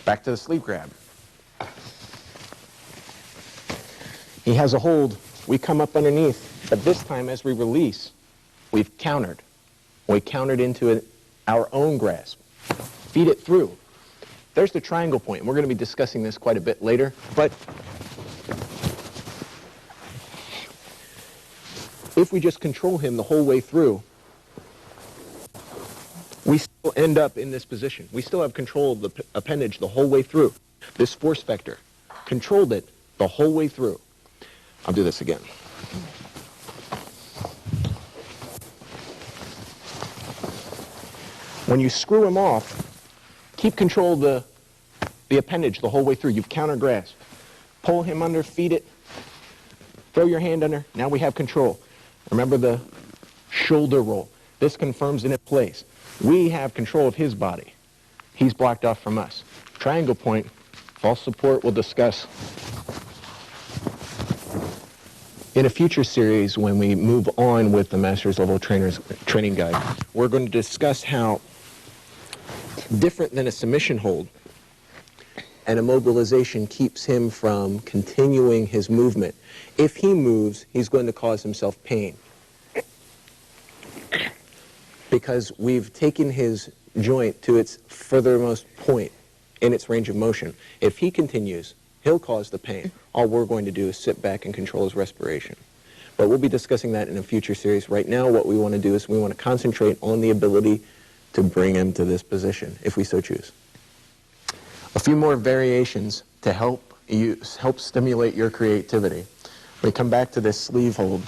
Back to the sleeve grab. He has a hold. We come up underneath, but this time as we release, we've countered. We countered into our own grasp. Feed it through. There's the triangle point. We're going to be discussing this quite a bit later, but if we just control him the whole way through, we still end up in this position. We still have control of the appendage the whole way through. This force vector controlled it the whole way through. I'll do this again. When you screw him off, keep control of the appendage the whole way through. You've counter-grasped. Pull him under, feed it, throw your hand under. Now we have control. Remember the shoulder roll. This confirms in its place. We have control of his body. He's blocked off from us. Triangle point, false support we'll discuss in a future series when we move on with the Master's Level Trainers Training Guide. We're going to discuss how different than a submission hold, an immobilization keeps him from continuing his movement. If he moves, he's going to cause himself pain because we've taken his joint to its furthermost point in its range of motion. If he continues, he'll cause the pain. All we're going to do is sit back and control his respiration. But we'll be discussing that in a future series. Right now, what we want to do is we want to concentrate on the ability to bring him to this position, if we so choose. A few more variations to help stimulate your creativity. We come back to this sleeve hold,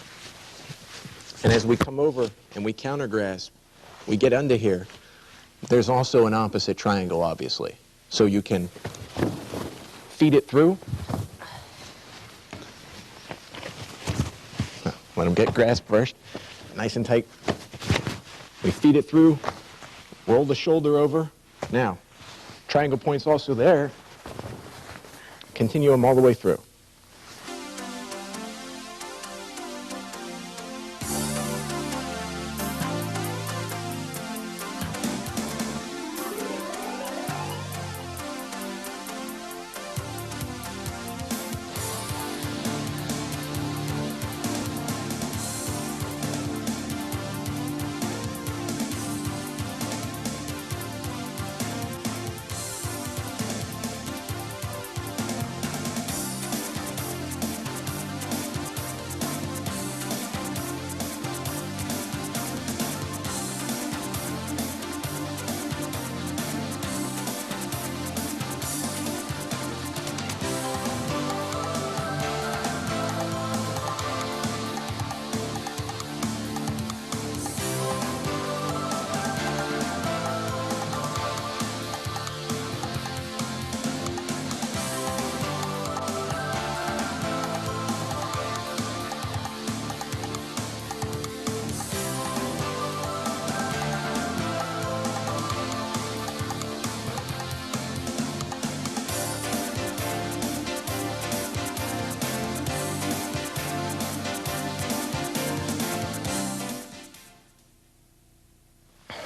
and as we come over and we counter grasp, we get under here. There's also an opposite triangle, obviously. So you can feed it through. Let him get grasp first, nice and tight. We feed it through, roll the shoulder over. Now, triangle point's also there. Continue them all the way through.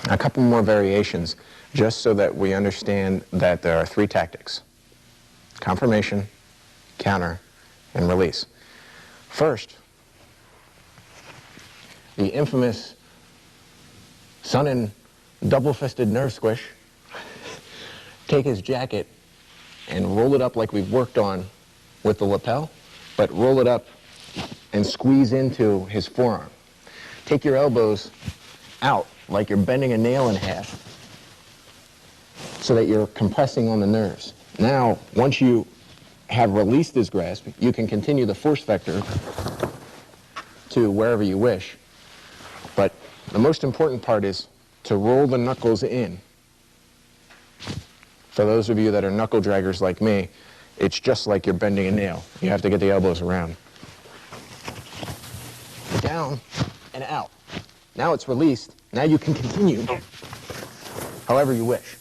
A couple more variations, just so that we understand that there are three tactics: confirmation, counter, and release. First, the infamous Sonnen double-fisted nerve squish. Take his jacket and roll it up like we've worked on with the lapel, but roll it up and squeeze into his forearm. Take your elbows out like you're bending a nail in half so that you're compressing on the nerves. Now, once you have released his grasp, you can continue the force vector to wherever you wish. But the most important part is to roll the knuckles in. For those of you that are knuckle draggers like me, it's just like you're bending a nail. You have to get the elbows around. Down and out. Now it's released. Now you can continue however you wish.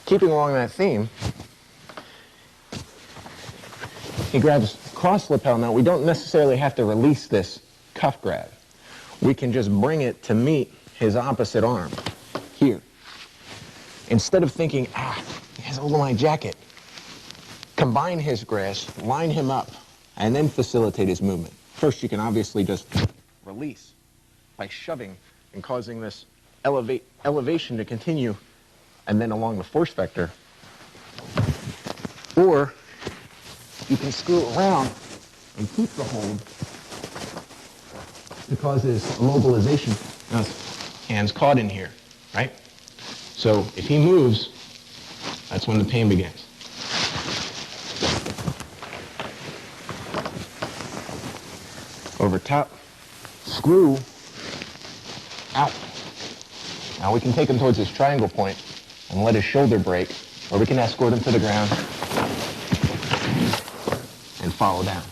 Keeping along that theme, he grabs cross lapel. Now we don't necessarily have to release this cuff grab. We can just bring it to meet his opposite arm. here. Instead of thinking, he has a hold of my jacket, combine his grasp, line him up, and then facilitate his movement. First, you can obviously just release by shoving and causing this elevation to continue, and then along the force vector. Or you can screw it around and keep the hold to cause this immobilization. Now his hand's caught in here, right? So if he moves, that's when the pain begins. Over top, screw, out. Now we can take him towards this triangle point and let his shoulder break, or we can escort him to the ground and follow down.